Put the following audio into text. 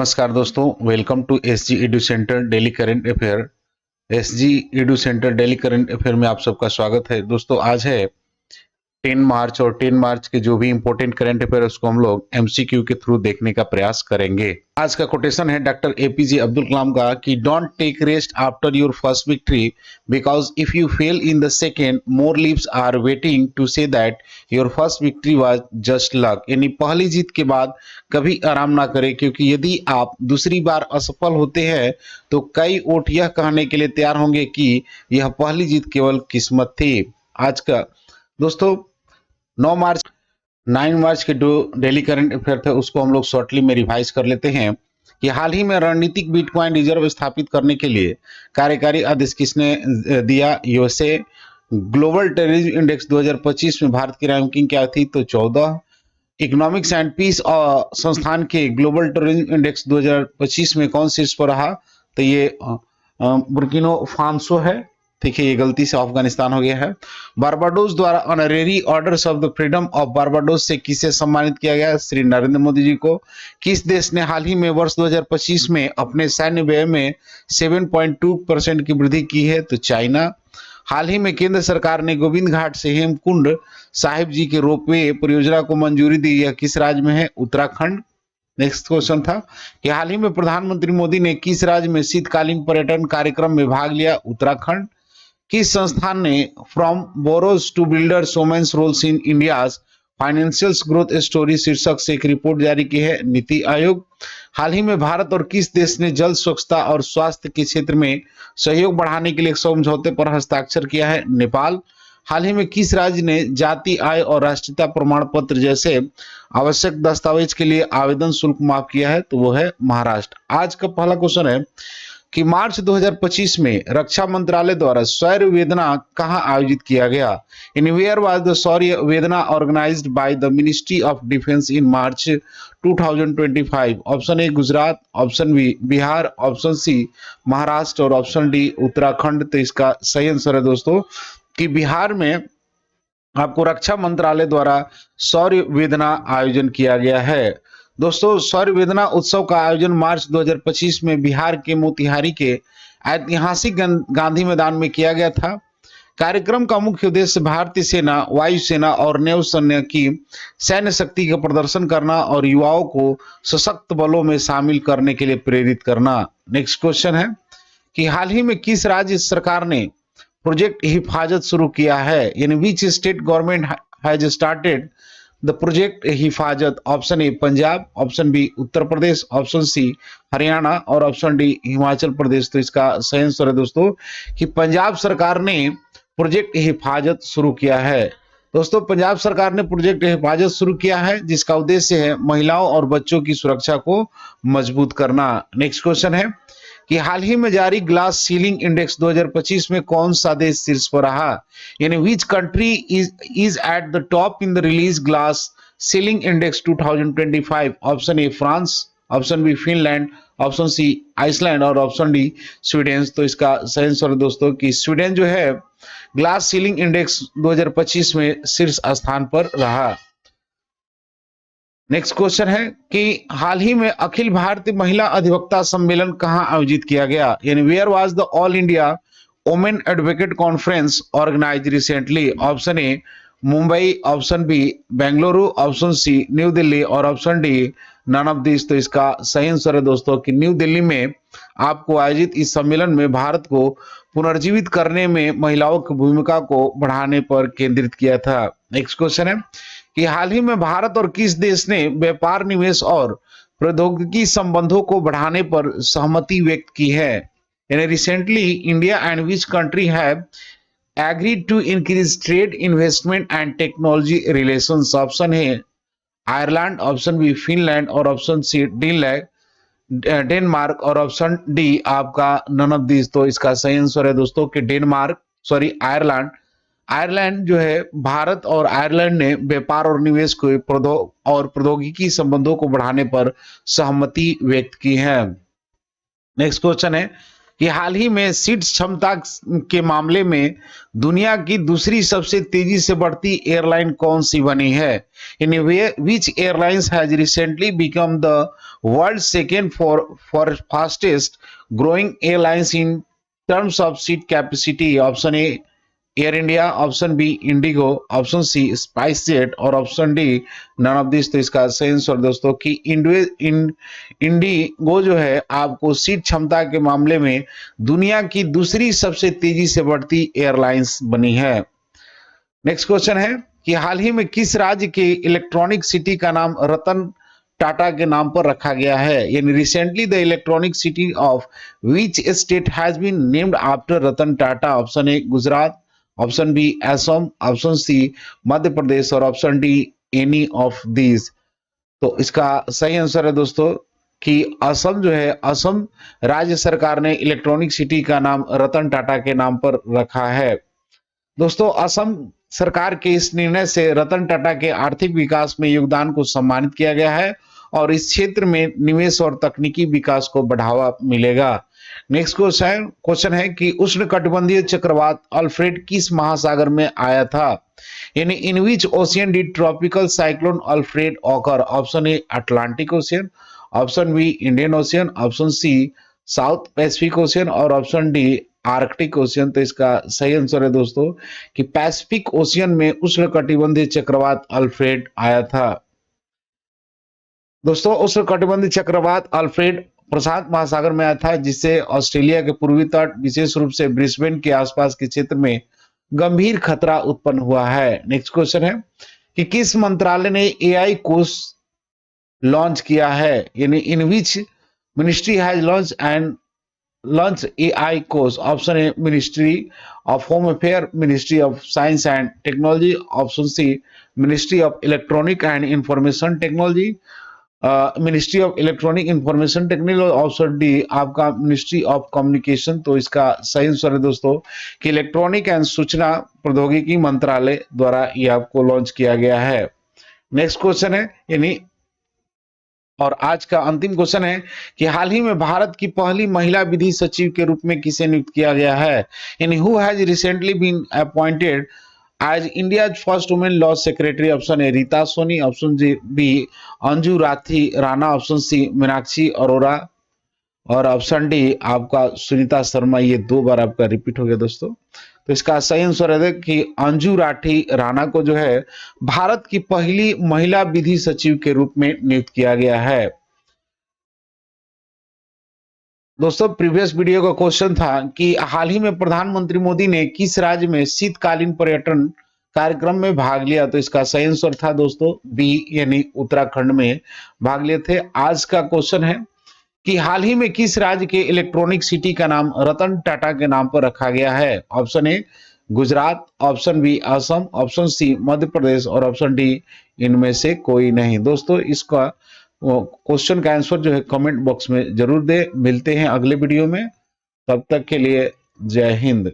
नमस्कार दोस्तों, welcome to SG Edu centre daily current affair. SG Edu centre daily current affair में आप सबका स्वागत है। दोस्तों आज है 10 मार्च और 10 मार्च के जो भी इंपॉर्टेंट करंट अफेयर उसको हम लोग एमसीक्यू के थ्रू देखने का प्रयास करेंगे। आज का कोटेशन है डॉक्टर एपीजे अब्दुल कलाम का कि don't take rest after your first victory because if you fail in the second more lips are waiting to say that your first victory was just luck. यानी पहली जीत के बाद कभी आराम ना करें, क्योंकि यदि आप दूसरी बार असफल होते हैं तो कई ओट यह कहने के लिए तैयार होंगे कि यह पहली जीत केवल किस्मत थी। आज का दोस्तों 9 मार्च के जो डेली करंट अफेयर थे उसको हम लोग शॉर्टली में रिवाइज कर लेते हैं कि हाल ही में रणनीतिक बिटकॉइन रिजर्व स्थापित करने के लिए कार्यकारी आदेश किसने दिया। यूएसए ग्लोबल टेररिज्म इंडेक्स 2025 में भारत की रैंकिंग क्या थी, तो 14। इकोनॉमिक्स एंड पीस संस्थान के ग्लोबल टेररिज्म इंडेक्स 2025 में कौन शीर्ष पर रहा, तो ये बुर्किनो फासो है। ठीक है, ये गलती से अफगानिस्तान हो गया है। बारबाडोस द्वारा honorary order of the freedom of Barbados से किसे सम्मानित किया गया, श्री नरेंद्र मोदी जी को। किस देश ने हाल ही में वर्ष 2025 में अपने सैन्य व्यय में 7.2% की वृद्धि की है, तो चाइना। हाल ही में केंद्र सरकार ने गोविंद घाट से हेमकुंड साहिब जी के रोपवे परियोजना को मंजूरी दी, यह किस राज्य में है, उत्तराखंड। नेक्स्ट क्वेश्चन था कि हाल ही में प्रधानमंत्री मोदी ने किस राज्य में शीतकालीन पर्यटन कार्यक्रम में भाग लिया, उत्तराखंड। किस संस्थान ने from borrowers to builders women's roles in India's financial growth story शीर्षक से एक रिपोर्ट जारी की है, नीति आयोग। हाल ही में भारत और किस देश ने जल स्वच्छता और स्वास्थ्य के क्षेत्र में सहयोग बढ़ाने के लिए एक समझौते पर हस्ताक्षर किया है, नेपाल। हाल ही में किस राज्य ने जाति, आय और राष्ट्रीयता प्रमाण पत्र जैसे आवश्यक दस्तावेज के लिए आवेदन शुल्क माफ किया है, तो वो है महाराष्ट्र। आज का पहला क्वेश्चन है कि मार्च 2025 में रक्षा मंत्रालय द्वारा शौर्य वेदना कहां आयोजित किया गया। In where was the Shaurya Vedana organised by the ministry of defence in March 2025। Option A Gujarat, option B Bihar, option C Maharashtra और ऑप्शन डी उत्तराखंड। तो इसका सही आंसर है दोस्तों कि बिहार में आपको रक्षा मंत्रालय द्वारा शौर्य वेदना आयोजन किया गया है। दोस्तों शौर्य वेदना उत्सव का आयोजन मार्च 2025 में बिहार के मोतिहारी के ऐतिहासिक गांधी मैदान में किया गया था। कार्यक्रम का मुख्य उद्देश्य भारतीय सेना, वायुसेना और नौसेना की सैन्य शक्ति का प्रदर्शन करना और युवाओं को सशक्त बलों में शामिल करने के लिए प्रेरित करना। नेक्स्ट क्वेश्चन है कि हाल ही में किस राज्य सरकार ने प्रोजेक्ट हिफाजत शुरू किया है, यानी which state government has started the project Hifazat. Option A Punjab, option B Uttar Pradesh, option C Haryana और ऑप्शन डी हिमाचल प्रदेश। तो इसका सही आंसर है दोस्तों कि पंजाब सरकार ने प्रोजेक्ट हिफाजत शुरू किया है। दोस्तों पंजाब सरकार ने प्रोजेक्ट हिफाजत शुरू किया है जिसका उद्देश्य है महिलाओं और बच्चों की सुरक्षा को मजबूत करना। नेक्स्ट क्वेश्चन है कि हाल ही में जारी ग्लास सीलिंग इंडेक्स 2025 में कौन सा देश शीर्ष पर रहा, यानी which country is at the top in the release glass ceiling index 2025। Option A France, option B Finland, option C Iceland और ऑप्शन डी स्वीडन। तो इसका सही आंसर है दोस्तों कि स्वीडन जो है ग्लास सीलिंग इंडेक्स 2025 में शीर्ष स्थान पर रहा। नेक्स्ट क्वेश्चन है कि हाल ही में अखिल भारतीय महिला अधिवक्ता सम्मेलन कहां आयोजित किया गया, यानी where was the All India Women Advocate Conference organised recently. Option A Mumbai, option B Bengaluru, option C New Delhi और option D none of this. तो इसका सही आंसर है दोस्तों कि न्यू दिल्ली में आपको आयोजित इस सम्मेलन में भारत को पुनर्जीवित करने में महिलाओं की भूमिका को बढ़ाने पर केंद्रित किया था। नेक्स्ट क्वेश्चन है कि हाल ही में भारत और किस देश ने व्यापार, निवेश और प्रौद्योगिकी संबंधों को बढ़ाने पर सहमति व्यक्त की है, यानी recently India and which country have agreed to increase trade, investment and technology relations. Option है आयरलैंड, ऑप्शन बी फिनलैंड और ऑप्शन सी डेनमार्क और ऑप्शन डी आपका नन ऑफ दिस। तो इसका सही आंसर है दोस्तों कि आयरलैंड। आयरलैंड जो है भारत और आयरलैंड ने व्यापार और निवेश को और प्रौद्योगिकी संबंधों को बढ़ाने पर सहमति व्यक्त की है। नेक्स्ट क्वेश्चन है कि हाल ही में सीट क्षमता के मामले में दुनिया की दूसरी सबसे तेजी से बढ़ती एयरलाइन कौन सी बनी है? In which airlines has recently become the world second for fastest growing airlines in terms of seat capacity? Option A Air India, option B IndiGo, option C SpiceJet और option D none of this. तो इसका सही answer दोस्तों कि Indigo जो है आपको seat क्षमता के मामले में दुनिया की दूसरी सबसे तेजी से बढ़ती एयरलाइंस बनी है। नेक्स्ट क्वेश्चन है कि हाल ही में किस राज्य के इलेक्ट्रॉनिक सिटी का नाम रतन टाटा के नाम पर रखा गया है? यानी recently the electronic city of which state has been named after Ratan Tata? Option A Gujarat, option B Assam, option C Madhya Pradesh और option D any of these. तो इसका सही आंसर है दोस्तों कि असम जो है, असम राज्य सरकार ने इलेक्ट्रॉनिक सिटी का नाम रतन टाटा के नाम पर रखा है। दोस्तों असम सरकार के इस निर्णय से रतन टाटा के आर्थिक विकास में योगदान को सम्मानित किया गया है और इस क्षेत्र में निवेश और तकनीकी विकास को बढ़ावा मिलेगा। नेक्स्ट क्वेश्चन है कि उष्णकटिबंधीय चक्रवात अल्फ्रेड किस महासागर में आया था? यानी in which ocean did tropical cyclone Alfred occur? Option A Atlantic Ocean, option B Indian Ocean, option C South Pacific Ocean और ऑप्शन डी आर्कटिक ओशियन। तो इसका सही आंसर है दोस्तों कि पैसिफिक ओशियन में उष्णकटिबंधीय चक्रवात अल्फ्रेड आया था। दोस्तों उष्णकटिबंधीय चक्रवात अल्फ्रेड प्रशांत महासागर में आया था, जिससे ऑस्ट्रेलिया के पूर्वी तट विशेष रूप से ब्रिस्बेन के आसपास के क्षेत्र में गंभीर खतरा उत्पन्न हुआ है। नेक्स्ट क्वेश्चन है कि किस मंत्रालय ने एआई कोष लॉन्च किया है? यानी in which ministry has launch AI course? Option A ministry of home affair, ministry of science and technology, option C ministry of electronic and information technology, ministry of electronic information technology, option D आपका ministry of communication. तो इसका सही answer है दोस्तों कि electronic and सूचना प्रौद्योगिकी मंत्रालय द्वारा ये आपको लॉन्च किया गया है। नेक्स्ट क्वेश्चन है यानी और आज का अंतिम क्वेश्चन है कि हाल ही में भारत की पहली महिला विधि सचिव के रूप में किसे नियुक्त किया गया है? यानी who has recently been appointed as India first women law secretary? Option A Rita Soni, option B Anju Rathi Rana, option C Meenakshi Arora और ऑप्शन डी आपका सुनीता शर्मा। ये दो बार आपका रिपीट हो गया दोस्तों। तो इसका सही आंसर है कि अंजू राठी राणा को जो है भारत की पहली महिला विधि सचिव के रूप में नियुक्त किया गया है। दोस्तों प्रीवियस वीडियो का क्वेश्चन था कि हाल ही में प्रधानमंत्री मोदी ने किस राज्य में शीतकालीन पर्यटन कार्यक्रम में भाग लिया? तो इसका सही आंसर था दोस्तों बी यानी उत्तराखंड में भाग लिए थे। आज का क्वेश्चन है कि हाल ही में किस राज्य के इलेक्ट्रॉनिक सिटी का नाम रतन टाटा के नाम पर रखा गया है? Option A Gujarat, option B Assam, option C Madhya Pradesh और ऑप्शन डी इनमें से कोई नहीं। दोस्तों इसका क्वेश्चन का आंसर जो है कमेंट बॉक्स में जरूर दे। मिलते हैं अगले वीडियो में, तब तक के लिए जय हिंद।